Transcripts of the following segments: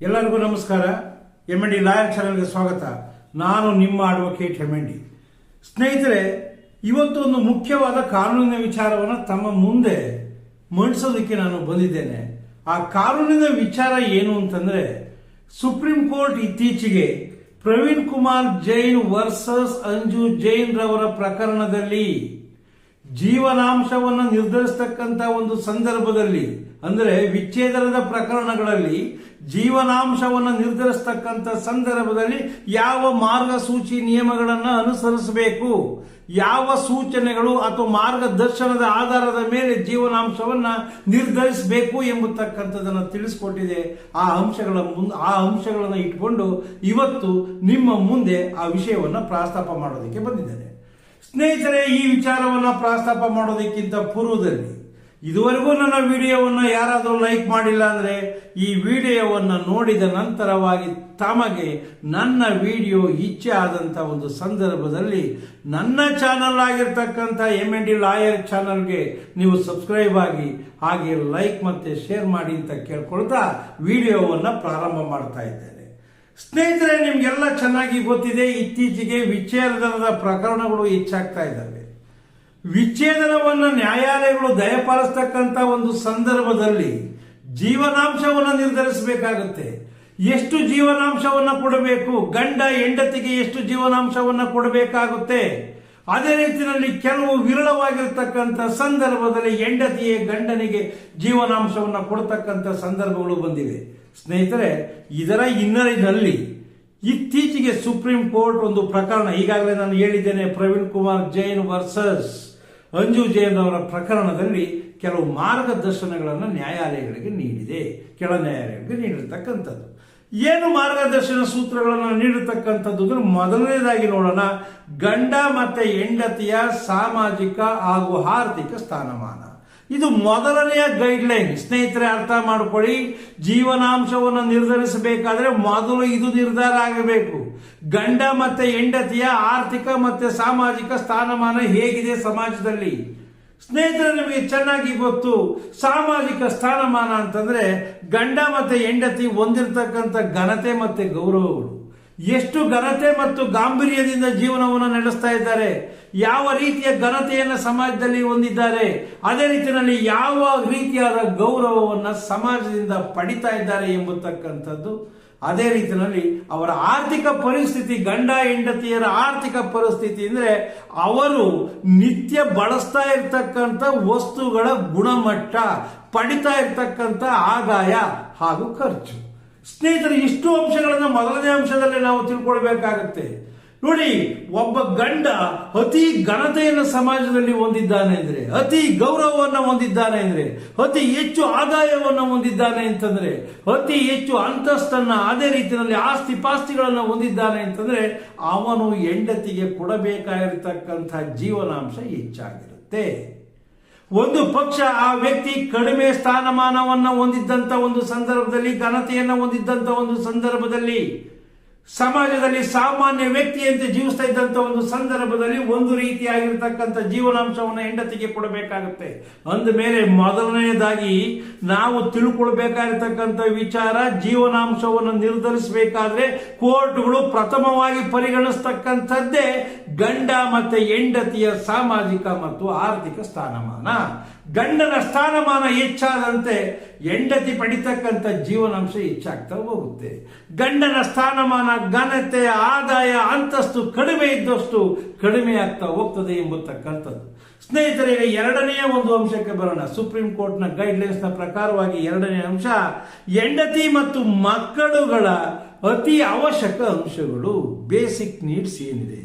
ಎಲ್ಲರಿಗೂ ನಮಸ್ಕಾರ. ಎಂ.ಎನ್.ಡಿ ಲಾಯರ್ ಚಾನೆಲ್ಗೆ ಸ್ವಾಗತ. ನಾನು ನಿಮ್ಮ ಅಡ್ವೊಕೇಟ್ ಎಂ.ಎನ್.ಡಿ. ಸ್ನೇಹಿತರೆ, ಇವತ್ತು ಒಂದು ಮುಖ್ಯವಾದ ಕಾನೂನಿನ ವಿಚಾರವನ್ನು ತಮ್ಮ ಮುಂದೆ ಮಂಡಿಸೋದಕ್ಕೆ ನಾನು ಬಂದಿದ್ದೇನೆ. ಆ ಕಾನೂನಿನ ವಿಚಾರ ಏನು ಅಂತಂದ್ರೆ, ಸುಪ್ರೀಂ ಕೋರ್ಟ್ ಇತ್ತೀಚೆಗೆ ಪ್ರವೀಣ್ ಕುಮಾರ್ ಜೈನ್ ವರ್ಸಸ್ ಅಂಜು ಜೈನ್ ರವರ ಪ್ರಕರಣದಲ್ಲಿ ಜೀವನಾಂಶವನ್ನು ನಿರ್ಧರಿಸತಕ್ಕಂತ ಒಂದು ಸಂದರ್ಭದಲ್ಲಿ, ಅಂದರೆ ವಿಚ್ಛೇದನದ ಪ್ರಕರಣಗಳಲ್ಲಿ ಜೀವನಾಂಶವನ್ನು ನಿರ್ಧರಿಸತಕ್ಕಂತ ಸಂದರ್ಭದಲ್ಲಿ ಯಾವ ಮಾರ್ಗಸೂಚಿ ನಿಯಮಗಳನ್ನು ಅನುಸರಿಸಬೇಕು, ಯಾವ ಸೂಚನೆಗಳು ಅಥವಾ ಮಾರ್ಗದರ್ಶನದ ಆಧಾರದ ಮೇಲೆ ಜೀವನಾಂಶವನ್ನ ನಿರ್ಧರಿಸಬೇಕು ಎಂಬತಕ್ಕಂಥದನ್ನು ತಿಳಿಸಿಕೊಟ್ಟಿದೆ. ಆ ಅಂಶಗಳನ್ನು ಇಟ್ಕೊಂಡು ಇವತ್ತು ನಿಮ್ಮ ಮುಂದೆ ಆ ವಿಷಯವನ್ನ ಪ್ರಸ್ತಾಪ ಮಾಡೋದಕ್ಕೆ ಬಂದಿದ್ದೇನೆ. ಸ್ನೇಹಿತರೆ, ಈ ವಿಚಾರವನ್ನ ಪ್ರಸ್ತಾಪ ಮಾಡೋದಕ್ಕಿಂತ ಪೂರ್ವದಲ್ಲಿ ಇದುವರೆಗೂ ನನ್ನ ವಿಡಿಯೋವನ್ನು ಯಾರಾದರೂ ಲೈಕ್ ಮಾಡಿಲ್ಲ ಅಂದ್ರೆ ಈ ವಿಡಿಯೋವನ್ನು ನೋಡಿದ ನಂತರವಾಗಿ ತಮಗೆ ನನ್ನ ವಿಡಿಯೋ ಇಚ್ಛೆ ಆದಂತ ಒಂದು ಸಂದರ್ಭದಲ್ಲಿ ನನ್ನ ಚಾನಲ್ ಆಗಿರ್ತಕ್ಕಂಥ ಎಂ.ಎನ್.ಡಿ ಲಾಯರ್ ಚಾನಲ್ಗೆ ನೀವು ಸಬ್ಸ್ಕ್ರೈಬ್ ಆಗಿ, ಹಾಗೆ ಲೈಕ್ ಮತ್ತೆ ಶೇರ್ ಮಾಡಿ ಅಂತ ಕೇಳ್ಕೊಳ್ತಾ ವಿಡಿಯೋವನ್ನು ಪ್ರಾರಂಭ ಮಾಡ್ತಾ ಇದ್ದೇನೆ. ಸ್ನೇಹಿತರೆ, ನಿಮ್ಗೆಲ್ಲ ಚೆನ್ನಾಗಿ ಗೊತ್ತಿದೆ, ಇತ್ತೀಚೆಗೆ ವಿಚ್ಛೇದನದ ಪ್ರಕರಣಗಳು ಹೆಚ್ಚಾಗ್ತಾ ಇದ್ದಾವೆ. ವಿಚ್ಛೇದನವನ್ನು ನ್ಯಾಯಾಲಯಗಳು ದಯಪಾಲಿಸತಕ್ಕಂತ ಒಂದು ಸಂದರ್ಭದಲ್ಲಿ ಜೀವನಾಂಶವನ್ನು ನಿರ್ಧರಿಸಬೇಕಾಗುತ್ತೆ. ಎಷ್ಟು ಜೀವನಾಂಶವನ್ನು ಕೊಡಬೇಕು, ಗಂಡ ಹೆಂಡತಿಗೆ ಎಷ್ಟು ಜೀವನಾಂಶವನ್ನು ಕೊಡಬೇಕಾಗುತ್ತೆ. ಅದೇ ರೀತಿಯಲ್ಲಿ ಕೆಲವು ವಿರಳವಾಗಿರತಕ್ಕಂಥ ಸಂದರ್ಭದಲ್ಲಿ ಹೆಂಡತಿಯೇ ಗಂಡನಿಗೆ ಜೀವನಾಂಶವನ್ನು ಕೊಡತಕ್ಕಂಥ ಸಂದರ್ಭಗಳು ಬಂದಿವೆ. ಸ್ನೇಹಿತರೆ, ಇದರ ಹಿನ್ನೆಲೆಯಲ್ಲಿ ಇತ್ತೀಚೆಗೆ ಸುಪ್ರೀಂ ಕೋರ್ಟ್ ಒಂದು ಪ್ರಕರಣ, ಈಗಾಗಲೇ ನಾನು ಹೇಳಿದ್ದೇನೆ, ಪ್ರವೀಣ್ ಕುಮಾರ್ ಜೈನ್ ವರ್ಸಸ್ ಅಂಜು ಜೈನ್ ಅವರ ಪ್ರಕರಣದಲ್ಲಿ ಕೆಲವು ಮಾರ್ಗದರ್ಶನಗಳನ್ನು ನ್ಯಾಯಾಲಯಗಳಿಗೆ ನೀಡಿದೆ, ಕೆಳ ನ್ಯಾಯಾಲಯಗಳಿಗೆ ನೀಡಿರತಕ್ಕಂಥದ್ದು. ಏನು ಮಾರ್ಗದರ್ಶನ ಸೂತ್ರಗಳನ್ನು ನೀಡಿರತಕ್ಕಂಥದ್ದು ಅಂದ್ರೆ, ಮೊದಲನೇದಾಗಿ ನೋಡೋಣ, ಗಂಡ ಮತ್ತೆ ಹೆಂಡತಿಯ ಸಾಮಾಜಿಕ ಹಾಗೂ ಆರ್ಥಿಕ ಸ್ಥಾನಮಾನ. ಇದು ಮೊದಲನೆಯ ಗೈಡ್ಲೈನ್. ಸ್ನೇಹಿತರೆ, ಅರ್ಥ ಮಾಡ್ಕೊಳ್ಳಿ, ಜೀವನಾಂಶವನ್ನು ನಿರ್ಧರಿಸಬೇಕಾದ್ರೆ ಮೊದಲು ಇದು ನಿರ್ಧಾರ ಆಗಬೇಕು. ಗಂಡ ಮತ್ತೆ ಹೆಂಡತಿಯ ಆರ್ಥಿಕ ಮತ್ತೆ ಸಾಮಾಜಿಕ ಸ್ಥಾನಮಾನ ಹೇಗಿದೆ ಸಮಾಜದಲ್ಲಿ. ಸ್ನೇಹಿತರೆ, ನಿಮಗೆ ಚೆನ್ನಾಗಿ ಗೊತ್ತು, ಸಾಮಾಜಿಕ ಸ್ಥಾನಮಾನ ಅಂತಂದ್ರೆ ಗಂಡ ಮತ್ತೆ ಹೆಂಡತಿ ಹೊಂದಿರತಕ್ಕಂಥ ಘನತೆ ಮತ್ತೆ ಗೌರವಗಳು, ಎಷ್ಟು ಘನತೆ ಮತ್ತು ಗಾಂಭೀರ್ಯದಿಂದ ಜೀವನವನ್ನು ನಡೆಸ್ತಾ ಇದ್ದಾರೆ, ಯಾವ ರೀತಿಯ ಘನತೆಯನ್ನು ಸಮಾಜದಲ್ಲಿ ಹೊಂದಿದ್ದಾರೆ, ಅದೇ ರೀತಿಯಲ್ಲಿ ಯಾವ ರೀತಿಯಾದ ಗೌರವವನ್ನು ಸಮಾಜದಿಂದ ಪಡಿತಾ ಇದ್ದಾರೆ ಎಂಬತಕ್ಕಂಥದ್ದು. ಅದೇ ರೀತಿಯಲ್ಲಿ ಅವರ ಆರ್ಥಿಕ ಪರಿಸ್ಥಿತಿ, ಗಂಡ ಹೆಂಡತಿಯರ ಆರ್ಥಿಕ ಪರಿಸ್ಥಿತಿ ಅಂದ್ರೆ ಅವರು ನಿತ್ಯ ಬಳಸ್ತಾ ಇರ್ತಕ್ಕಂಥ ವಸ್ತುಗಳ ಗುಣಮಟ್ಟ, ಪಡಿತಾ ಇರ್ತಕ್ಕಂಥ ಆದಾಯ ಹಾಗೂ ಖರ್ಚು. ಸ್ನೇಹಿತರೆ, ಇಷ್ಟು ಅಂಶಗಳನ್ನು ಮೊದಲನೇ ಅಂಶದಲ್ಲಿ ನಾವು ತಿಳ್ಕೊಳ್ಬೇಕಾಗತ್ತೆ. ನೋಡಿ, ಒಬ್ಬ ಗಂಡ ಅತಿ ಘನತೆಯನ್ನು ಸಮಾಜದಲ್ಲಿ ಹೊಂದಿದ್ದಾನೆ ಅಂದ್ರೆ, ಅತಿ ಗೌರವವನ್ನು ಹೊಂದಿದ್ದಾನೆ ಅಂದ್ರೆ, ಅತಿ ಹೆಚ್ಚು ಆದಾಯವನ್ನು ಹೊಂದಿದ್ದಾನೆ ಅಂತಂದ್ರೆ, ಅತಿ ಹೆಚ್ಚು ಅಂತಸ್ತನ್ನ, ಅದೇ ರೀತಿಯಲ್ಲಿ ಆಸ್ತಿ ಪಾಸ್ತಿಗಳನ್ನು ಹೊಂದಿದ್ದಾನೆ ಅಂತಂದ್ರೆ, ಅವನು ಹೆಂಡತಿಗೆ ಕೊಡಬೇಕಾಗಿರ್ತಕ್ಕಂಥ ಜೀವನಾಂಶ ಹೆಚ್ಚಾಗಿರುತ್ತೆ. ಒಂದು ಪಕ್ಷ ಆ ವ್ಯಕ್ತಿ ಕಡಿಮೆ ಸ್ಥಾನಮಾನವನ್ನು ಹೊಂದಿದ್ದಂತ ಒಂದು ಸಂದರ್ಭದಲ್ಲಿ, ಘನತೆಯನ್ನು ಹೊಂದಿದ್ದಂತ ಒಂದು ಸಂದರ್ಭದಲ್ಲಿ, ಸಮಾಜದಲ್ಲಿ ಸಾಮಾನ್ಯ ವ್ಯಕ್ತಿಯಂತೆ ಜೀವಿಸ್ತಾ ಇದ್ದಂತ ಒಂದು ಸಂದರ್ಭದಲ್ಲಿ ಒಂದು ರೀತಿಯಾಗಿರ್ತಕ್ಕಂಥ ಜೀವನಾಂಶವನ್ನು ಹೆಂಡತಿಗೆ ಕೊಡಬೇಕಾಗುತ್ತೆ. ಅಂದ ಮೇಲೆ ಮೊದಲನೆಯದಾಗಿ ನಾವು ತಿಳ್ಕೊಳ್ಬೇಕಾಗಿರ್ತಕ್ಕಂಥ ವಿಚಾರ, ಜೀವನಾಂಶವನ್ನು ನಿರ್ಧರಿಸಬೇಕಾದ್ರೆ ಕೋರ್ಟ್ಗಳು ಪ್ರಥಮವಾಗಿ ಪರಿಗಣಿಸ್ತಕ್ಕಂಥದ್ದೇ ಗಂಡ ಮತ್ತೆ ಹೆಂಡತಿಯ ಸಾಮಾಜಿಕ ಮತ್ತು ಆರ್ಥಿಕ ಸ್ಥಾನಮಾನ. ಗಂಡನ ಸ್ಥಾನಮಾನ ಹೆಚ್ಚಾದಂತೆ ಹೆಂಡತಿ ಪಡಿತಕ್ಕಂಥ ಜೀವನಾಂಶ ಹೆಚ್ಚಾಗ್ತಾ ಹೋಗುತ್ತೆ. ಗಂಡನ ಸ್ಥಾನಮಾನ, ಘನತೆ, ಆದಾಯ, ಅಂತಸ್ತು ಕಡಿಮೆ ಇದ್ದಷ್ಟು ಕಡಿಮೆ ಆಗ್ತಾ ಹೋಗ್ತದೆ ಎಂಬತಕ್ಕಂಥದ್ದು. ಸ್ನೇಹಿತರೆ, ಎರಡನೆಯ ಒಂದು ಅಂಶಕ್ಕೆ ಬರೋಣ. ಸುಪ್ರೀಂ ಕೋರ್ಟ್ನ ಗೈಡ್ಲೈನ್ಸ್ ನ ಪ್ರಕಾರವಾಗಿ ಎರಡನೇ ಅಂಶ, ಹೆಂಡತಿ ಮತ್ತು ಮಕ್ಕಳುಗಳ ಅತಿ ಅವಶ್ಯಕ ಅಂಶಗಳು, ಬೇಸಿಕ್ ನೀಡ್ಸ್ ಏನಿದೆ.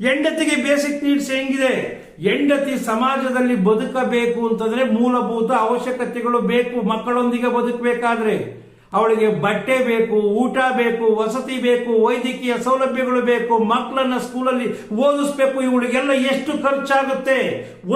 ಹೆಂಡತಿಗೆ ಬೇಸಿಕ್ ನೀಡ್ಸ್ ಹೆಂಗಿದೆ? ಹೆಂಡತಿ ಸಮಾಜದಲ್ಲಿ ಬದುಕಬೇಕು ಅಂತಂದ್ರೆ ಮೂಲಭೂತ ಅವಶ್ಯಕತೆಗಳು ಬೇಕು. ಮಕ್ಕಳೊಂದಿಗೆ ಬದುಕಬೇಕಾದ್ರೆ ಅವಳಿಗೆ ಬಟ್ಟೆ ಬೇಕು, ಊಟ ಬೇಕು, ವಸತಿ ಬೇಕು, ವೈದ್ಯಕೀಯ ಸೌಲಭ್ಯಗಳು ಬೇಕು, ಮಕ್ಕಳನ್ನ ಸ್ಕೂಲಲ್ಲಿ ಓದಿಸ್ಬೇಕು. ಇವಳಿಗೆಲ್ಲ ಎಷ್ಟು ಖರ್ಚಾಗುತ್ತೆ,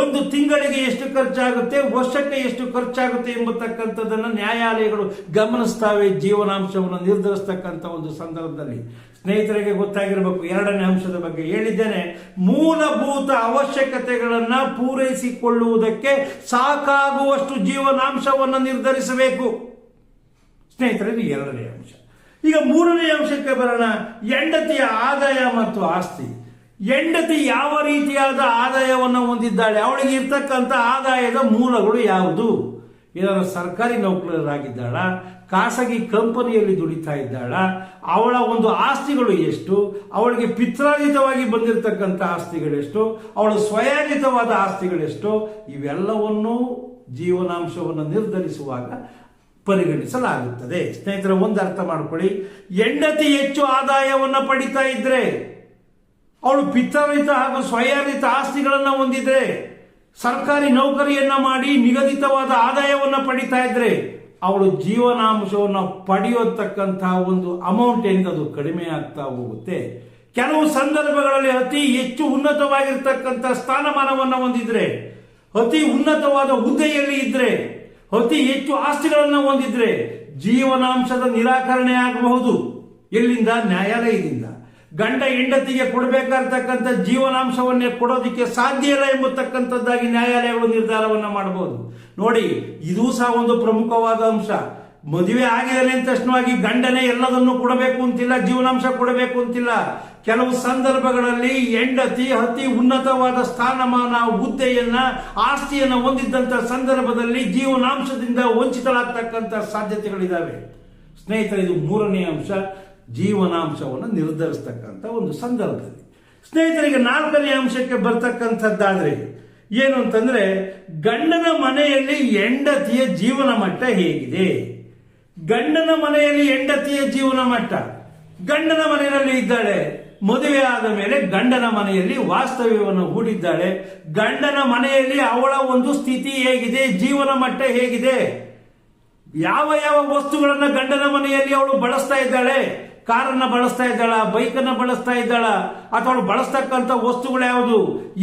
ಒಂದು ತಿಂಗಳಿಗೆ ಎಷ್ಟು ಖರ್ಚಾಗುತ್ತೆ, ವರ್ಷಕ್ಕೆ ಎಷ್ಟು ಖರ್ಚಾಗುತ್ತೆ ಎಂಬತಕ್ಕಂಥದ್ದನ್ನು ನ್ಯಾಯಾಲಯಗಳು ಗಮನಿಸ್ತಾವೆ ಜೀವನಾಂಶವನ್ನು ನಿರ್ಧರಿಸತಕ್ಕಂಥ ಒಂದು ಸಂದರ್ಭದಲ್ಲಿ. ಸ್ನೇಹಿತರಿಗೆ ಗೊತ್ತಾಗಿರಬೇಕು, ಎರಡನೇ ಅಂಶದ ಬಗ್ಗೆ ಹೇಳಿದ್ದೇನೆ. ಮೂಲಭೂತ ಅವಶ್ಯಕತೆಗಳನ್ನು ಪೂರೈಸಿಕೊಳ್ಳುವುದಕ್ಕೆ ಸಾಕಾಗುವಷ್ಟು ಜೀವನಾಂಶವನ್ನು ನಿರ್ಧರಿಸಬೇಕು. ಸ್ನೇಹಿತರೆ, ಎರಡನೇ ಅಂಶ. ಈಗ ಮೂರನೇ ಅಂಶಕ್ಕೆ ಬರೋಣ, ಹೆಂಡತಿಯ ಆದಾಯ ಮತ್ತು ಆಸ್ತಿ. ಹೆಂಡತಿ ಯಾವ ರೀತಿಯಾದ ಆದಾಯವನ್ನು ಹೊಂದಿದ್ದಾಳೆ, ಅವಳಿಗೆ ಇರ್ತಕ್ಕಂಥ ಆದಾಯದ ಮೂಲಗಳು ಯಾವುದು? ಏನಾದರೂ ಸರ್ಕಾರಿ ನೌಕರರಾಗಿದ್ದಾಳ, ಖಾಸಗಿ ಕಂಪನಿಯಲ್ಲಿ ದುಡಿತಾ ಇದ್ದಾಳ, ಅವಳ ಒಂದು ಆಸ್ತಿಗಳು ಎಷ್ಟು, ಅವಳಿಗೆ ಪಿತ್ರಾರ್ಜಿತವಾಗಿ ಬಂದಿರತಕ್ಕಂಥ ಆಸ್ತಿಗಳೆಷ್ಟು, ಅವಳ ಸ್ವಯಾರ್ಜಿತವಾದ ಆಸ್ತಿಗಳೆಷ್ಟು, ಇವೆಲ್ಲವನ್ನೂ ಜೀವನಾಂಶವನ್ನು ನಿರ್ಧರಿಸುವಾಗ ಪರಿಗಣಿಸಲಾಗುತ್ತದೆ. ಸ್ನೇಹಿತರೆ, ಒಂದು ಅರ್ಥ ಮಾಡ್ಕೊಳ್ಳಿ, ಹೆಂಡತಿ ಹೆಚ್ಚು ಆದಾಯವನ್ನು ಪಡಿತಾ ಇದ್ರೆ, ಅವಳು ಪಿತ್ರಾರ್ಜಿತ ಹಾಗೂ ಸ್ವಯಾರ್ಜಿತ ಆಸ್ತಿಗಳನ್ನು ಹೊಂದಿದ್ರೆ, ಸರ್ಕಾರಿ ನೌಕರಿಯನ್ನ ಮಾಡಿ ನಿಗದಿತವಾದ ಆದಾಯವನ್ನು ಪಡಿತಾ ಇದ್ರೆ, ಅವಳು ಜೀವನಾಂಶವನ್ನು ಪಡೆಯತಕ್ಕಂತಹ ಒಂದು ಅಮೌಂಟ್ ಏನಿದೆ ಕಡಿಮೆ ಆಗ್ತಾ ಹೋಗುತ್ತೆ. ಕೆಲವು ಸಂದರ್ಭಗಳಲ್ಲಿ ಅತಿ ಹೆಚ್ಚು ಉನ್ನತವಾಗಿರ್ತಕ್ಕಂಥ ಸ್ಥಾನಮಾನವನ್ನು ಹೊಂದಿದ್ರೆ, ಅತಿ ಉನ್ನತವಾದ ಹುದ್ದೆಯಲ್ಲಿ ಇದ್ರೆ, ಅತಿ ಹೆಚ್ಚು ಆಸ್ತಿಗಳನ್ನು ಹೊಂದಿದ್ರೆ ಜೀವನಾಂಶದ ನಿರಾಕರಣೆ ಆಗಬಹುದು. ಎಲ್ಲಿಂದ? ನ್ಯಾಯಾಲಯದಿಂದ. ಗಂಡ ಹೆಂಡತಿಗೆ ಕೊಡಬೇಕಾಗಿರ್ತಕ್ಕಂಥ ಜೀವನಾಂಶವನ್ನೇ ಕೊಡೋದಕ್ಕೆ ಸಾಧ್ಯ ಇಲ್ಲ ಎಂಬತಕ್ಕಂಥದ್ದಾಗಿ ನ್ಯಾಯಾಲಯಗಳು ನಿರ್ಧಾರವನ್ನು ಮಾಡಬಹುದು. ನೋಡಿ, ಇದೂ ಸಹ ಒಂದು ಪ್ರಮುಖವಾದ ಅಂಶ. ಮದುವೆ ಆಗಿದೆ ಅಂತ ತಕ್ಷಣವಾಗಿ ಗಂಡನೇ ಎಲ್ಲದನ್ನು ಕೊಡಬೇಕು ಅಂತಿಲ್ಲ, ಜೀವನಾಂಶ ಕೊಡಬೇಕು ಅಂತಿಲ್ಲ. ಕೆಲವು ಸಂದರ್ಭಗಳಲ್ಲಿ ಹೆಂಡತಿ ಅತಿ ಉನ್ನತವಾದ ಸ್ಥಾನಮಾನ, ಹುದ್ದೆಯನ್ನ, ಆಸ್ತಿಯನ್ನು ಹೊಂದಿದ್ದಂತ ಸಂದರ್ಭದಲ್ಲಿ ಜೀವನಾಂಶದಿಂದ ವಂಚಿತರಾಗ್ತಕ್ಕಂಥ ಸಾಧ್ಯತೆಗಳಿದ್ದಾವೆ. ಸ್ನೇಹಿತರೆ, ಇದು ಮೂರನೇ ಅಂಶ, ಜೀವನಾಂಶವನ್ನು ನಿರ್ಧರಿಸತಕ್ಕಂಥ ಒಂದು ಸಂದರ್ಭದಲ್ಲಿ. ಸ್ನೇಹಿತರಿಗೆ ನಾಲ್ಕನೇ ಅಂಶಕ್ಕೆ ಬರ್ತಕ್ಕಂಥದ್ದಾದ್ರೆ ಏನು ಅಂತಂದ್ರೆ, ಗಂಡನ ಮನೆಯಲ್ಲಿ ಹೆಂಡತಿಯ ಜೀವನ ಮಟ್ಟ ಹೇಗಿದೆ. ಗಂಡನ ಮನೆಯಲ್ಲಿ ಹೆಂಡತಿಯ ಜೀವನ ಮಟ್ಟ, ಗಂಡನ ಮನೆಯಲ್ಲಿ ಇದ್ದಾಳೆ, ಮದುವೆ ಆದ ಮೇಲೆ ಗಂಡನ ಮನೆಯಲ್ಲಿ ವಾಸ್ತವ್ಯವನ್ನು ಹೂಡಿದ್ದಾಳೆ, ಗಂಡನ ಮನೆಯಲ್ಲಿ ಅವಳ ಒಂದು ಸ್ಥಿತಿ ಹೇಗಿದೆ, ಜೀವನ ಮಟ್ಟ ಹೇಗಿದೆ, ಯಾವ ಯಾವ ವಸ್ತುಗಳನ್ನ ಗಂಡನ ಮನೆಯಲ್ಲಿ ಅವಳು ಬಳಸ್ತಾ ಇದ್ದಾಳೆ, ಕಾರನ್ನ ಬಳಸ್ತಾ ಇದ್ದಾಳ, ಬೈಕನ್ನ ಬಳಸ್ತಾ ಇದ್ದಾಳ, ಅಥವಾ ಅವಳು ಬಳಸ್ತಕ್ಕಂಥ ವಸ್ತುಗಳು ಯಾವುದು,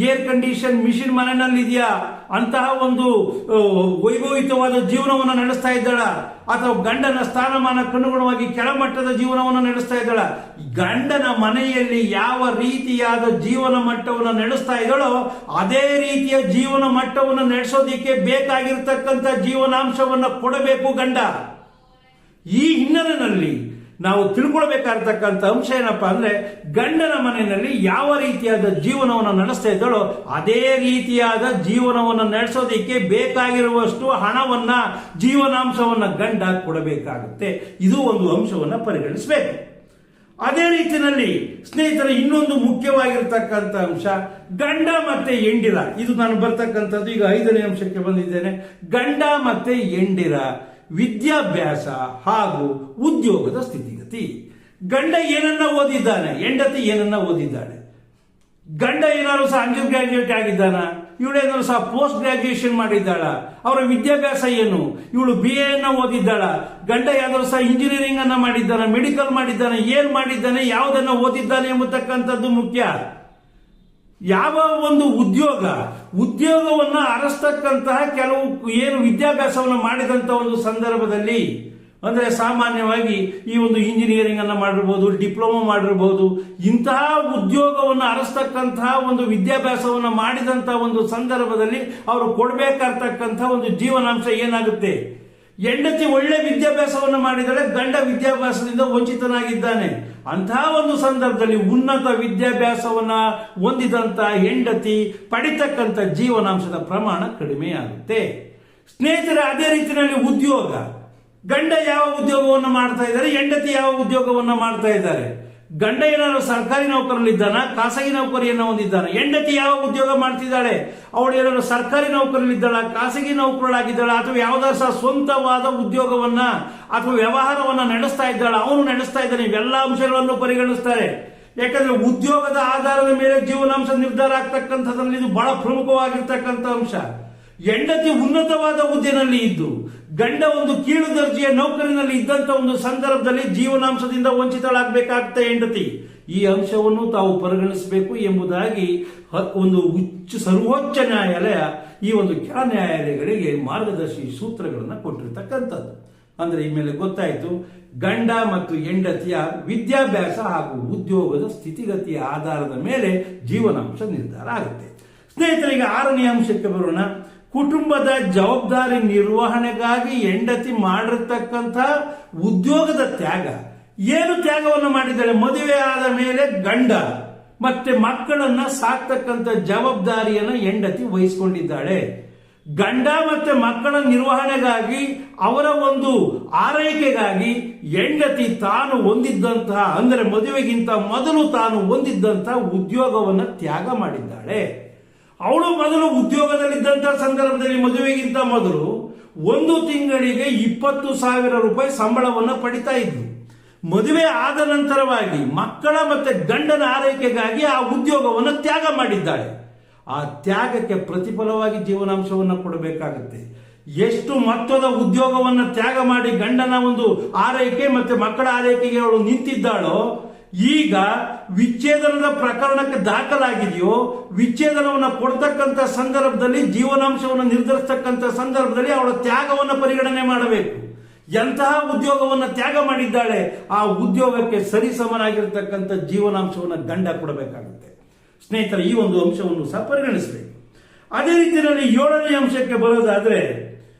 ಏರ್ ಕಂಡೀಷನ್ ಮಿಷಿನ್ ಮನೆಯಲ್ಲಿ ಇದೆಯಾ, ಅಂತಹ ಒಂದು ವೈಭವಿತವಾದ ಜೀವನವನ್ನು ನಡೆಸ್ತಾ ಇದ್ದಾಳ, ಅಥವಾ ಗಂಡನ ಸ್ಥಾನಮಾನಕ್ಕನುಗುಣವಾಗಿ ಕೆಳಮಟ್ಟದ ಜೀವನವನ್ನು ನಡೆಸ್ತಾ ಇದ್ದಾಳ. ಗಂಡನ ಮನೆಯಲ್ಲಿ ಯಾವ ರೀತಿಯಾದ ಜೀವನ ಮಟ್ಟವನ್ನು ನಡೆಸ್ತಾ ಇದ್ದಾಳೋ ಅದೇ ರೀತಿಯ ಜೀವನ ಮಟ್ಟವನ್ನು ನಡೆಸೋದಿಕ್ಕೆ ಬೇಕಾಗಿರ್ತಕ್ಕಂಥ ಜೀವನಾಂಶವನ್ನು ಕೊಡಬೇಕು ಗಂಡ. ಈ ಹಿನ್ನೆಲೆಯಲ್ಲಿ ನಾವು ತಿಳ್ಕೊಳ್ಬೇಕಾಗಿರ್ತಕ್ಕಂಥ ಅಂಶ ಏನಪ್ಪಾ ಅಂದ್ರೆ, ಗಂಡನ ಮನೆಯಲ್ಲಿ ಯಾವ ರೀತಿಯಾದ ಜೀವನವನ್ನು ನಡೆಸ್ತಾ ಇದ್ದಾಳೋ ಅದೇ ರೀತಿಯಾದ ಜೀವನವನ್ನು ನಡೆಸೋದಿಕ್ಕೆ ಬೇಕಾಗಿರುವಷ್ಟು ಹಣವನ್ನ, ಜೀವನಾಂಶವನ್ನ ಗಂಡ ಕೊಡಬೇಕಾಗುತ್ತೆ. ಇದು ಒಂದು ಅಂಶವನ್ನ ಪರಿಗಣಿಸಬೇಕು. ಅದೇ ರೀತಿಯಲ್ಲಿ ಸ್ನೇಹಿತರೆ, ಇನ್ನೊಂದು ಮುಖ್ಯವಾಗಿರ್ತಕ್ಕಂಥ ಅಂಶ ಗಂಡ ಮತ್ತೆ ಹೆಂಡಿರ. ಇದು ನಾನು ಬರ್ತಕ್ಕಂಥದ್ದು ಈಗ 5ನೇ ಅಂಶಕ್ಕೆ ಬಂದಿದ್ದೇನೆ. ಗಂಡ ಮತ್ತೆ ಹೆಂಡಿರ ವಿದ್ಯಾಭ್ಯಾಸ ಹಾಗೂ ಉದ್ಯೋಗದ ಸ್ಥಿತಿಗತಿ. ಗಂಡ ಏನನ್ನ ಓದಿದ್ದಾನೆ, ಹೆಂಡತಿ ಏನನ್ನ ಓದಿದ್ದಾಳೆ. ಗಂಡ ಏನಾದ್ರು ಸಹ ಅಂಡರ್ ಗ್ರಾಜ್ಯುಯೇಟ್ ಆಗಿದ್ದಾನ, ಇವಳೇನಾದ್ರು ಸಹ ಪೋಸ್ಟ್ ಗ್ರಾಜ್ಯುಯೇಷನ್ ಮಾಡಿದ್ದಾಳ, ಅವರ ವಿದ್ಯಾಭ್ಯಾಸ ಏನು, ಇವಳು BA ಓದಿದ್ದಾಳ. ಗಂಡ ಯಾವ್ದಾದ್ರು ಸಹ ಇಂಜಿನಿಯರಿಂಗ್ ಅನ್ನ ಮಾಡಿದ್ದಾನೆ, ಮೆಡಿಕಲ್ ಮಾಡಿದ್ದಾನೆ, ಏನ್ ಮಾಡಿದ್ದಾನೆ, ಯಾವುದನ್ನ ಓದಿದ್ದಾನೆ ಎಂಬತಕ್ಕಂಥದ್ದು ಮುಖ್ಯ. ಯಾವ ಒಂದು ಉದ್ಯೋಗವನ್ನ ಅರಸ್ತಕ್ಕಂತಹ ಕೆಲವು ಏನು ವಿದ್ಯಾಭ್ಯಾಸವನ್ನು ಮಾಡಿದಂತ ಒಂದು ಸಂದರ್ಭದಲ್ಲಿ, ಅಂದ್ರೆ ಸಾಮಾನ್ಯವಾಗಿ ಈ ಒಂದು ಇಂಜಿನಿಯರಿಂಗ್ ಅನ್ನ ಮಾಡಿರ್ಬೋದು, ಡಿಪ್ಲೊಮಾ ಮಾಡಿರ್ಬೋದು, ಇಂತಹ ಉದ್ಯೋಗವನ್ನು ಅರಸ್ತಕ್ಕಂತಹ ಒಂದು ವಿದ್ಯಾಭ್ಯಾಸವನ್ನು ಮಾಡಿದಂತಹ ಒಂದು ಸಂದರ್ಭದಲ್ಲಿ ಅವರು ಕೊಡಬೇಕಾಗಿರ್ತಕ್ಕಂತಹ ಒಂದು ಜೀವನಾಂಶ ಏನಾಗುತ್ತೆ. ಹೆಂಡತಿ ಒಳ್ಳೆ ವಿದ್ಯಾಭ್ಯಾಸವನ್ನು ಮಾಡಿದರೆ, ಗಂಡ ವಿದ್ಯಾಭ್ಯಾಸದಿಂದ ವಂಚಿತನಾಗಿದ್ದಾನೆ. ಅಂತಹ ಒಂದು ಸಂದರ್ಭದಲ್ಲಿ ಉನ್ನತ ವಿದ್ಯಾಭ್ಯಾಸವನ್ನ ಹೊಂದಿದಂತ ಹೆಂಡತಿ ಪಡಿತಕ್ಕಂಥ ಜೀವನಾಂಶದ ಪ್ರಮಾಣ ಕಡಿಮೆಯಾಗುತ್ತೆ. ಸ್ನೇಹಿತರೆ, ಅದೇ ರೀತಿಯಲ್ಲಿ ಉದ್ಯೋಗ, ಗಂಡ ಯಾವ ಉದ್ಯೋಗವನ್ನು ಮಾಡ್ತಾ ಇದ್ದಾರೆ, ಹೆಂಡತಿ ಯಾವ ಉದ್ಯೋಗವನ್ನು ಮಾಡ್ತಾ ಇದ್ದಾರೆ. ಗಂಡ ಏನಾದ್ರು ಸರ್ಕಾರಿ ನೌಕರಲ್ಲಿದ್ದಾನ, ಖಾಸಗಿ ನೌಕರಿಯನ್ನು ಹೊಂದಿದ್ದಾನೆ. ಹೆಂಡತಿ ಯಾವ ಉದ್ಯೋಗ ಮಾಡ್ತಿದ್ದಾಳೆ, ಅವಳು ಏನಾದ್ರು ಸರ್ಕಾರಿ ನೌಕರಲ್ಲಿದ್ದಾಳ, ಖಾಸಗಿ ನೌಕರಳಾಗಿದ್ದಾಳ, ಅಥವಾ ಯಾವ್ದಾದ್ರು ಸಹ ಸ್ವಂತವಾದ ಉದ್ಯೋಗವನ್ನ ಅಥವಾ ವ್ಯವಹಾರವನ್ನ ನಡೆಸ್ತಾ ಇದ್ದಾಳ, ಅವನು ನಡೆಸ್ತಾ ಇದ್ದಾನೆ. ಇವೆಲ್ಲ ಅಂಶಗಳನ್ನು ಪರಿಗಣಿಸ್ತಾರೆ. ಯಾಕಂದ್ರೆ ಉದ್ಯೋಗದ ಆಧಾರದ ಮೇಲೆ ಜೀವನಾಂಶ ನಿರ್ಧಾರ ಆಗ್ತಕ್ಕಂಥದ್ರಲ್ಲಿ ಇದು ಬಹಳ ಪ್ರಮುಖವಾಗಿರ್ತಕ್ಕಂಥ ಅಂಶ. ಹೆಂಡತಿ ಉನ್ನತವಾದ ಹುದ್ದೆನಲ್ಲಿ ಇದ್ದು ಗಂಡ ಒಂದು ಕೀಳು ದರ್ಜೆಯ ನೌಕರಿನಲ್ಲಿ ಇದ್ದಂತ ಒಂದು ಸಂದರ್ಭದಲ್ಲಿ ಜೀವನಾಂಶದಿಂದ ವಂಚಿತಳಾಗಬೇಕಾಗುತ್ತೆ ಹೆಂಡತಿ. ಈ ಅಂಶವನ್ನು ತಾವು ಪರಿಗಣಿಸಬೇಕು ಎಂಬುದಾಗಿ ಒಂದು ಸರ್ವೋಚ್ಚ ನ್ಯಾಯಾಲಯ ಈ ಒಂದು ಕೆಳ ನ್ಯಾಯಾಲಯಗಳಿಗೆ ಮಾರ್ಗದರ್ಶಿ ಸೂತ್ರಗಳನ್ನು ಕೊಟ್ಟಿರ್ತಕ್ಕಂಥದ್ದು. ಅಂದ್ರೆ ಈ ಮೇಲೆ ಗೊತ್ತಾಯ್ತು, ಗಂಡ ಮತ್ತು ಹೆಂಡತಿಯ ವಿದ್ಯಾಭ್ಯಾಸ ಹಾಗೂ ಉದ್ಯೋಗದ ಸ್ಥಿತಿಗತಿಯ ಆಧಾರದ ಮೇಲೆ ಜೀವನಾಂಶ ನಿರ್ಧಾರ ಆಗುತ್ತೆ. ಸ್ನೇಹಿತರಿಗೆ 6ನೇ ಅಂಶಕ್ಕೆ ಬರೋಣ. ಕುಟುಂಬದ ಜವಾಬ್ದಾರಿ ನಿರ್ವಹಣೆಗಾಗಿ ಹೆಂಡತಿ ಮಾಡಿರ್ತಕ್ಕಂಥ ಉದ್ಯೋಗದ ತ್ಯಾಗ. ಏನು ತ್ಯಾಗವನ್ನು ಮಾಡಿದ್ದಾಳೆ? ಮದುವೆ ಆದ ಮೇಲೆ ಗಂಡ ಮತ್ತೆ ಮಕ್ಕಳನ್ನ ಸಾಕ್ತಕ್ಕಂಥ ಜವಾಬ್ದಾರಿಯನ್ನ ಹೆಂಡತಿ ವಹಿಸಿಕೊಂಡಿದ್ದಾಳೆ. ಗಂಡ ಮತ್ತೆ ಮಕ್ಕಳ ನಿರ್ವಹಣೆಗಾಗಿ, ಅವರ ಒಂದು ಆರೈಕೆಗಾಗಿ ಹೆಂಡತಿ ತಾನು ಹೊಂದಿದ್ದಂತಹ, ಅಂದರೆ ಮದುವೆಗಿಂತ ಮೊದಲು ತಾನು ಹೊಂದಿದ್ದಂತಹ ಉದ್ಯೋಗವನ್ನು ತ್ಯಾಗ ಮಾಡಿದ್ದಾಳೆ. ಅವಳು ಮೊದಲು ಉದ್ಯೋಗದಲ್ಲಿದ್ದಂತಹ ಸಂದರ್ಭದಲ್ಲಿ, ಮದುವೆಗಿಂತ ಮೊದಲು 1 ತಿಂಗಳಿಗೆ 20,000 ರೂಪಾಯಿ ಸಂಬಳವನ್ನು ಪಡಿತಾ ಇದ್ಲು. ಮದುವೆ ಆದ ನಂತರವಾಗಿ ಮಕ್ಕಳ ಮತ್ತೆ ಗಂಡನ ಆರೈಕೆಗಾಗಿ ಆ ಉದ್ಯೋಗವನ್ನು ತ್ಯಾಗ ಮಾಡಿದ್ದಾಳೆ. ಆ ತ್ಯಾಗಕ್ಕೆ ಪ್ರತಿಫಲವಾಗಿ ಜೀವನಾಂಶವನ್ನು ಕೊಡಬೇಕಾಗುತ್ತೆ. ಎಷ್ಟು ಮೊತ್ತದ ಉದ್ಯೋಗವನ್ನು ತ್ಯಾಗ ಮಾಡಿ ಗಂಡನ ಒಂದು ಆರೈಕೆ ಮತ್ತೆ ಮಕ್ಕಳ ಆರೈಕೆಗೆ ಅವಳು ನಿಂತಿದ್ದಾಳೋ, ಈಗ ವಿಚ್ಛೇದನದ ಪ್ರಕರಣಕ್ಕೆ ದಾಖಲಾಗಿದೆಯೋ, ವಿಚ್ಛೇದನವನ್ನು ಕೊಡ್ತಕ್ಕಂಥ ಸಂದರ್ಭದಲ್ಲಿ, ಜೀವನಾಂಶವನ್ನು ನಿರ್ಧರಿಸತಕ್ಕಂಥ ಸಂದರ್ಭದಲ್ಲಿ ಅವಳ ತ್ಯಾಗವನ್ನು ಪರಿಗಣನೆ ಮಾಡಬೇಕು. ಎಂತಹ ಉದ್ಯೋಗವನ್ನು ತ್ಯಾಗ ಮಾಡಿದ್ದಾಳೆ, ಆ ಉದ್ಯೋಗಕ್ಕೆ ಸರಿಸಮನಾಗಿರ್ತಕ್ಕಂಥ ಜೀವನಾಂಶವನ್ನು ಗಂಡ ಕೊಡಬೇಕಾಗುತ್ತೆ. ಸ್ನೇಹಿತರೆ, ಈ ಒಂದು ಅಂಶವನ್ನು ಸಹ ಪರಿಗಣಿಸಬೇಕು. ಅದೇ ರೀತಿಯಲ್ಲಿ 7ನೇ ಅಂಶಕ್ಕೆ ಬರೋದಾದ್ರೆ,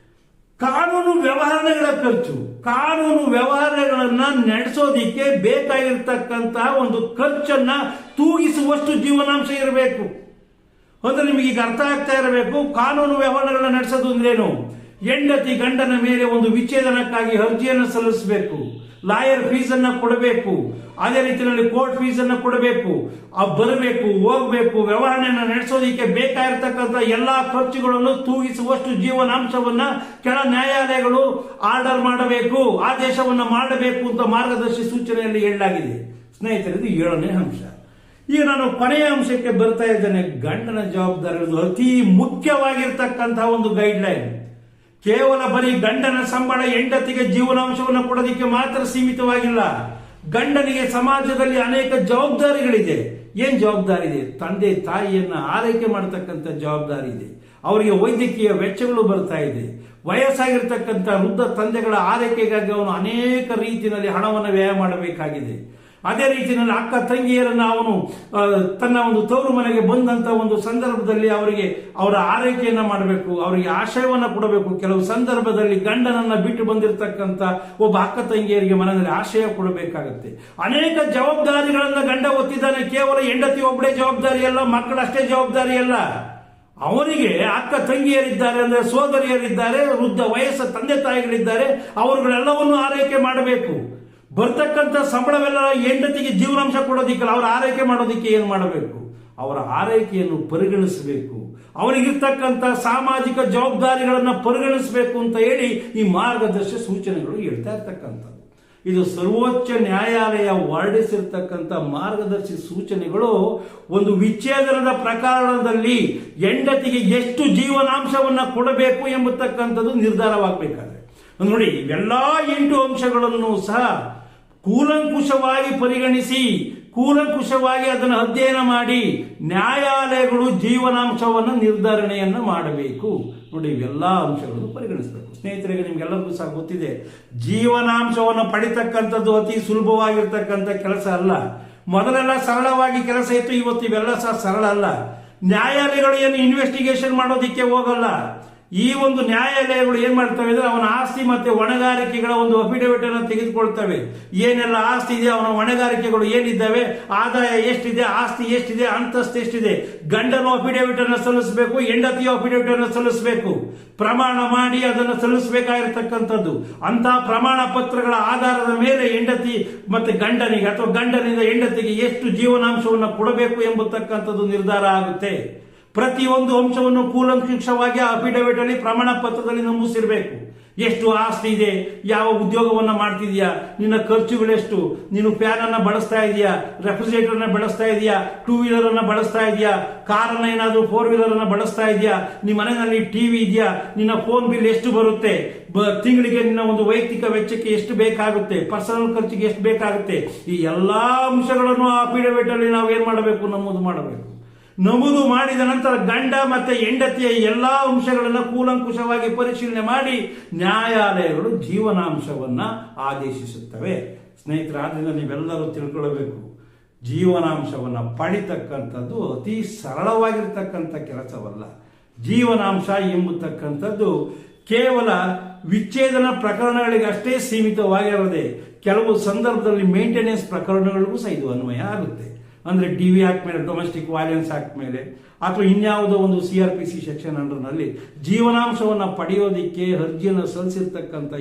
ಕಾನೂನು ವ್ಯವಹಾರಗಳ ಖರ್ಚು. ಕಾನೂನು ವ್ಯವಹಾರಗಳನ್ನ ನಡೆಸೋದಿಕ್ಕೆ ಬೇಕಾಗಿರ್ತಕ್ಕಂತಹ ಒಂದು ಖರ್ಚನ್ನ ತೂಗಿಸುವಷ್ಟು ಜೀವನಾಂಶ ಇರಬೇಕು. ಅಂದ್ರೆ ನಿಮಗೆ ಈಗ ಅರ್ಥ ಆಗ್ತಾ ಇರಬೇಕು, ಕಾನೂನು ವ್ಯವಹಾರಗಳನ್ನ ನಡೆಸೋದು ಅಂದ್ರೇನು? ಹೆಂಡತಿ ಗಂಡನ ಮೇಲೆ ಒಂದು ವಿಚ್ಛೇದನಕ್ಕಾಗಿ ಅರ್ಜಿಯನ್ನು ಸಲ್ಲಿಸಬೇಕು, ಲಾಯರ್ ಫೀಸ್ ಅನ್ನ ಕೊಡಬೇಕು, ಅದೇ ರೀತಿಯಲ್ಲಿ ಕೋರ್ಟ್ ಫೀಸ್ ಅನ್ನ ಕೊಡಬೇಕು, ಬರಬೇಕು, ಹೋಗಬೇಕು, ವ್ಯವಹಾರವನ್ನು ನಡೆಸೋದಿಕ್ಕೆ ಬೇಕಾಗಿರ್ತಕ್ಕಂಥ ಎಲ್ಲಾ ಖರ್ಚುಗಳನ್ನು ತೂಗಿಸುವಷ್ಟು ಜೀವನಾಂಶವನ್ನ ಕೆಳ ನ್ಯಾಯಾಲಯಗಳು ಆರ್ಡರ್ ಮಾಡಬೇಕು, ಆದೇಶವನ್ನ ಮಾಡಬೇಕು ಅಂತ ಮಾರ್ಗದರ್ಶಿ ಸೂಚನೆಯಲ್ಲಿ ಹೇಳಲಾಗಿದೆ. ಸ್ನೇಹಿತರೆ, ಇದು 7ನೇ ಅಂಶ. ಈಗ ನಾನು ಕೊನೆಯ ಅಂಶಕ್ಕೆ ಬರ್ತಾ ಇದ್ದೇನೆ. ಗಂಡನ ಜವಾಬ್ದಾರಿ ಅತಿ ಮುಖ್ಯವಾಗಿರ್ತಕ್ಕಂತಹ ಒಂದು ಗೈಡ್ಲೈನ್. ಕೇವಲ ಬರೀ ಗಂಡನ ಸಂಬಳ ಹೆಂಡತಿಗೆ ಜೀವನಾಂಶವನ್ನು ಕೊಡೋದಿಕ್ಕೆ ಮಾತ್ರ ಸೀಮಿತವಾಗಿಲ್ಲ. ಗಂಡನಿಗೆ ಸಮಾಜದಲ್ಲಿ ಅನೇಕ ಜವಾಬ್ದಾರಿಗಳಿದೆ. ಏನ್ ಜವಾಬ್ದಾರಿ ಇದೆ? ತಂದೆ ತಾಯಿಯನ್ನ ಆರೈಕೆ ಮಾಡತಕ್ಕಂಥ ಜವಾಬ್ದಾರಿ ಇದೆ. ಅವರಿಗೆ ವೈದ್ಯಕೀಯ ವೆಚ್ಚಗಳು ಬರ್ತಾ ಇದೆ. ವಯಸ್ಸಾಗಿರ್ತಕ್ಕಂಥ ವೃದ್ಧ ತಂದೆಗಳ ಆರೈಕೆಗಾಗಿ ಅವನು ಅನೇಕ ರೀತಿಯಲ್ಲಿ ಹಣವನ್ನು ವ್ಯಯ ಮಾಡಬೇಕಾಗಿದೆ. ಅದೇ ರೀತಿಯಲ್ಲಿ ಅಕ್ಕ ತಂಗಿಯರನ್ನ ಅವನು ತನ್ನ ಒಂದು ತವರು ಮನೆಗೆ ಬಂದಂತ ಒಂದು ಸಂದರ್ಭದಲ್ಲಿ ಅವರಿಗೆ ಅವರ ಆರೈಕೆಯನ್ನ ಮಾಡಬೇಕು, ಅವರಿಗೆ ಆಶ್ರಯವನ್ನ ಕೊಡಬೇಕು. ಕೆಲವು ಸಂದರ್ಭದಲ್ಲಿ ಗಂಡನನ್ನ ಬಿಟ್ಟು ಬಂದಿರತಕ್ಕಂತ ಒಬ್ಬ ಅಕ್ಕ ತಂಗಿಯರಿಗೆ ಮನೆಯಲ್ಲಿ ಆಶ್ರಯ ಕೊಡಬೇಕಾಗುತ್ತೆ. ಅನೇಕ ಜವಾಬ್ದಾರಿಗಳನ್ನ ಗಂಡ ಹೊತ್ತಿದ್ದಾನೆ. ಕೇವಲ ಹೆಂಡತಿ ಒಬ್ಬಳೇ ಜವಾಬ್ದಾರಿ ಅಲ್ಲ, ಮಕ್ಕಳಷ್ಟೇ ಜವಾಬ್ದಾರಿ ಅಲ್ಲ. ಅವರಿಗೆ ಅಕ್ಕ ತಂಗಿಯರಿದ್ದಾರೆ, ಅಂದ್ರೆ ಸೋದರಿಯರಿದ್ದಾರೆ, ವೃದ್ಧ ವಯಸ್ಸ ತಂದೆ ತಾಯಿಗಳಿದ್ದಾರೆ. ಅವರುಗಳೆಲ್ಲವನ್ನೂ ಆರೈಕೆ ಮಾಡಬೇಕು. ಬರ್ತಕ್ಕಂಥ ಸಂಬಳವೆಲ್ಲ ಹೆಂಡತಿಗೆ ಜೀವನಾಂಶ ಕೊಡೋದಿಕ್ಕಲ್ಲ, ಅವರ ಆರೈಕೆ ಮಾಡೋದಿಕ್ಕೆ ಏನು ಮಾಡಬೇಕು? ಅವರ ಆರೈಕೆಯನ್ನು ಪರಿಗಣಿಸಬೇಕು. ಅವರಿಗಿರ್ತಕ್ಕಂಥ ಸಾಮಾಜಿಕ ಜವಾಬ್ದಾರಿಗಳನ್ನು ಪರಿಗಣಿಸಬೇಕು ಅಂತ ಹೇಳಿ ಈ ಮಾರ್ಗದರ್ಶಿ ಸೂಚನೆಗಳು ಹೇಳ್ತಾ ಇರ್ತಕ್ಕಂಥದ್ದು. ಇದು ಸರ್ವೋಚ್ಚ ನ್ಯಾಯಾಲಯ ಹೊರಡಿಸಿರ್ತಕ್ಕಂಥ ಮಾರ್ಗದರ್ಶಿ ಸೂಚನೆಗಳು ಒಂದು ವಿಚ್ಛೇದನದ ಪ್ರಕರಣದಲ್ಲಿ ಹೆಂಡತಿಗೆ ಎಷ್ಟು ಜೀವನಾಂಶವನ್ನ ಕೊಡಬೇಕು ಎಂಬತಕ್ಕಂಥದ್ದು ನಿರ್ಧಾರವಾಗಬೇಕಾದ್ರೆ ನೋಡಿ, ಇವೆಲ್ಲಾ 8 ಅಂಶಗಳನ್ನು ಸಹ ಕೂಲಂಕುಷವಾಗಿ ಪರಿಗಣಿಸಿ, ಕೂಲಂಕುಷವಾಗಿ ಅದನ್ನು ಅಧ್ಯಯನ ಮಾಡಿ ನ್ಯಾಯಾಲಯಗಳು ಜೀವನಾಂಶವನ್ನು ನಿರ್ಧರಣೆಯನ್ನ ಮಾಡಬೇಕು. ನೋಡಿ, ಇವೆಲ್ಲಾ ಅಂಶಗಳನ್ನು ಪರಿಗಣಿಸಬೇಕು. ಸ್ನೇಹಿತರಿಗೆ, ನಿಮ್ಗೆಲ್ಲರಿಗೂ ಸಹ ಗೊತ್ತಿದೆ, ಜೀವನಾಂಶವನ್ನು ಪಡಿತಕ್ಕಂಥದ್ದು ಅತಿ ಸುಲಭವಾಗಿರ್ತಕ್ಕಂಥ ಕೆಲಸ ಅಲ್ಲ. ಮೊದಲೆಲ್ಲ ಸರಳವಾಗಿ ಕೆಲಸ ಇತ್ತು, ಇವತ್ತು ಇವೆಲ್ಲ ಸಹ ಸರಳ ಅಲ್ಲ. ನ್ಯಾಯಾಲಯಗಳು ಏನು ಇನ್ವೆಸ್ಟಿಗೇಷನ್ ಮಾಡೋದಿಕ್ಕೆ ಹೋಗಲ್ಲ. ಈ ಒಂದು ನ್ಯಾಯಾಲಯಗಳು ಏನ್ ಮಾಡ್ತವೆ ಅಂದ್ರೆ ಅವನ ಆಸ್ತಿ ಮತ್ತೆ ಹೊಣೆಗಾರಿಕೆಗಳ ಒಂದು ಅಫಿಡವಿಟ್ ಅನ್ನು ತೆಗೆದುಕೊಳ್ತವೆ. ಏನೆಲ್ಲ ಆಸ್ತಿ ಇದೆ, ಅವನ ಹೊಣೆಗಾರಿಕೆಗಳು ಏನಿದ್ದಾವೆ, ಆದಾಯ ಎಷ್ಟಿದೆ, ಆಸ್ತಿ ಎಷ್ಟಿದೆ, ಅಂತಸ್ತು ಎಷ್ಟಿದೆ, ಗಂಡನು ಅಫಿಡವಿಟ್ ಅನ್ನು ಸಲ್ಲಿಸಬೇಕು, ಹೆಂಡತಿಯ ಅಫಿಡವಿಟ್ ಅನ್ನು ಸಲ್ಲಿಸಬೇಕು, ಪ್ರಮಾಣ ಮಾಡಿ ಅದನ್ನು ಸಲ್ಲಿಸಬೇಕಾಗಿರ್ತಕ್ಕಂಥದ್ದು. ಅಂತ ಪ್ರಮಾಣ ಪತ್ರಗಳ ಆಧಾರದ ಮೇಲೆ ಹೆಂಡತಿ ಮತ್ತೆ ಗಂಡನಿಗೆ ಅಥವಾ ಗಂಡನಿಂದ ಹೆಂಡತಿಗೆ ಎಷ್ಟು ಜೀವನಾಂಶವನ್ನು ಕೊಡಬೇಕು ಎಂಬತಕ್ಕಂಥದ್ದು ನಿರ್ಧಾರ ಆಗುತ್ತೆ. ಪ್ರತಿಯೊಂದು ಅಂಶವನ್ನು ಕೂಲಂಕುಷವಾಗಿ ಅಫಿಡವಿಟ್ ಅಲ್ಲಿ ಪ್ರಮಾಣ ಪತ್ರದಲ್ಲಿ ನಮೂದಿಸಿರಬೇಕು. ಎಷ್ಟು ಆಸ್ತಿ ಇದೆ, ಯಾವ ಉದ್ಯೋಗವನ್ನ ಮಾಡ್ತಿದ್ಯಾ, ನಿನ್ನ ಖರ್ಚುಗಳೆಷ್ಟು, ನೀನು ಫ್ಯಾನ್ ಅನ್ನ ಬಳಸ್ತಾ ಇದೆಯಾ, ರೆಫ್ರಿಜರೇಟರ್ ಅನ್ನ ಬಳಸ್ತಾ ಇದೆಯಾ, 2 ವೀಲರ್ ಅನ್ನ ಬಳಸ್ತಾ ಇದೆಯಾ, ಕಾರ್ ಅನ್ನ ಏನಾದ್ರೂ 4 ವೀಲರ್ ಅನ್ನ ಬಳಸ್ತಾ ಇದೆಯಾ, ನಿಮ್ಮ ಮನೆಯಲ್ಲಿ ಟಿವಿ ಇದೆಯಾ, ನಿನ್ನ ಫೋನ್ ಬಿಲ್ ಎಷ್ಟು ಬರುತ್ತೆ, ತಿಂಗಳಿಗೆ ನಿನ್ನ ಒಂದು ವೈಯಕ್ತಿಕ ವೆಚ್ಚಕ್ಕೆ ಎಷ್ಟು ಬೇಕಾಗುತ್ತೆ, ಪರ್ಸನಲ್ ಖರ್ಚಿಗೆ ಎಷ್ಟು ಬೇಕಾಗುತ್ತೆ, ಈ ಎಲ್ಲಾ ಅಂಶಗಳನ್ನು ಅಫಿಡವಿಟ್ ಅಲ್ಲಿ ನಾವು ಏನ್ ಮಾಡಬೇಕು? ನಮೂದು ಮಾಡಬೇಕು. ನಮೂದು ಮಾಡಿದ ನಂತರ ಗಂಡ ಮತ್ತೆ ಹೆಂಡತಿಯ ಎಲ್ಲಾ ಅಂಶಗಳನ್ನು ಕೂಲಂಕುಷವಾಗಿ ಪರಿಶೀಲನೆ ಮಾಡಿ ನ್ಯಾಯಾಲಯಗಳು ಜೀವನಾಂಶವನ್ನ ಆದೇಶಿಸುತ್ತವೆ. ಸ್ನೇಹಿತರೆ, ಆದ್ರಿಂದ ನೀವೆಲ್ಲರೂ ತಿಳ್ಕೊಳ್ಬೇಕು, ಜೀವನಾಂಶವನ್ನ ಪಡಿತಕ್ಕಂಥದ್ದು ಅತಿ ಸರಳವಾಗಿರ್ತಕ್ಕಂಥ ಕೆಲಸವಲ್ಲ. ಜೀವನಾಂಶ ಎಂಬತಕ್ಕಂಥದ್ದು ಕೇವಲ ವಿಚ್ಛೇದನ ಪ್ರಕರಣಗಳಿಗೆ ಅಷ್ಟೇ ಸೀಮಿತವಾಗಿರದೆ ಕೆಲವು ಸಂದರ್ಭದಲ್ಲಿ ಮೇಂಟೆನೆನ್ಸ್ ಪ್ರಕರಣಗಳಿಗೂ ಸಹ ಇದು ಅನ್ವಯ ಆಗುತ್ತೆ. ಅಂದ್ರೆ ಡಿವಿ ಆಕ್ಟ್ ಮೇಲೆ, ಡೊಮೆಸ್ಟಿಕ್ ವೈಲೆನ್ಸ್ ಆಕ್ಟ್ ಮೇಲೆ, ಅಥವಾ ಇನ್ಯಾವುದೋ ಒಂದು CRPC ಸೆಕ್ಷನ್ ಅಂಡರ್ನಲ್ಲಿ ಜೀವನಾಂಶವನ್ನು ಪಡೆಯೋದಿಕ್ಕೆ ಅರ್ಜಿಯನ್ನು ಸಲ್ಲಿಸಿರ್ತಕ್ಕಂಥ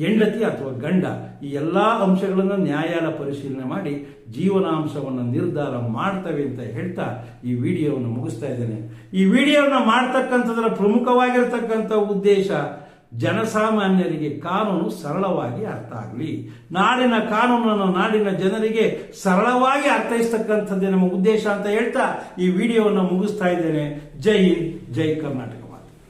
ಹೆಂಡತಿ ಅಥವಾ ಗಂಡ, ಈ ಎಲ್ಲಾ ಅಂಶಗಳನ್ನು ನ್ಯಾಯಾಲಯ ಪರಿಶೀಲನೆ ಮಾಡಿ ಜೀವನಾಂಶವನ್ನು ನಿರ್ಧಾರ ಮಾಡ್ತವೆ ಅಂತ ಹೇಳ್ತಾ ಈ ವಿಡಿಯೋವನ್ನು ಮುಗಿಸ್ತಾ ಇದ್ದೇನೆ. ಈ ವಿಡಿಯೋವನ್ನು ಮಾಡ್ತಕ್ಕಂಥದ್ರ ಪ್ರಮುಖವಾಗಿರತಕ್ಕಂಥ ಉದ್ದೇಶ ಜನಸಾಮಾನ್ಯರಿಗೆ ಕಾನೂನು ಸರಳವಾಗಿ ಅರ್ಥ ಆಗಲಿ, ನಾಡಿನ ಕಾನೂನನ್ನು ನಾಡಿನ ಜನರಿಗೆ ಸರಳವಾಗಿ ಅರ್ಥೈಸ್ತಕ್ಕಂಥದ್ದೇ ನಮ್ಮ ಉದ್ದೇಶ ಅಂತ ಹೇಳ್ತಾ ಈ ವಿಡಿಯೋವನ್ನು ಮುಗಿಸ್ತಾ ಇದ್ದೇನೆ. ಜೈ ಹಿಂದ್, ಜೈ ಕರ್ನಾಟಕ.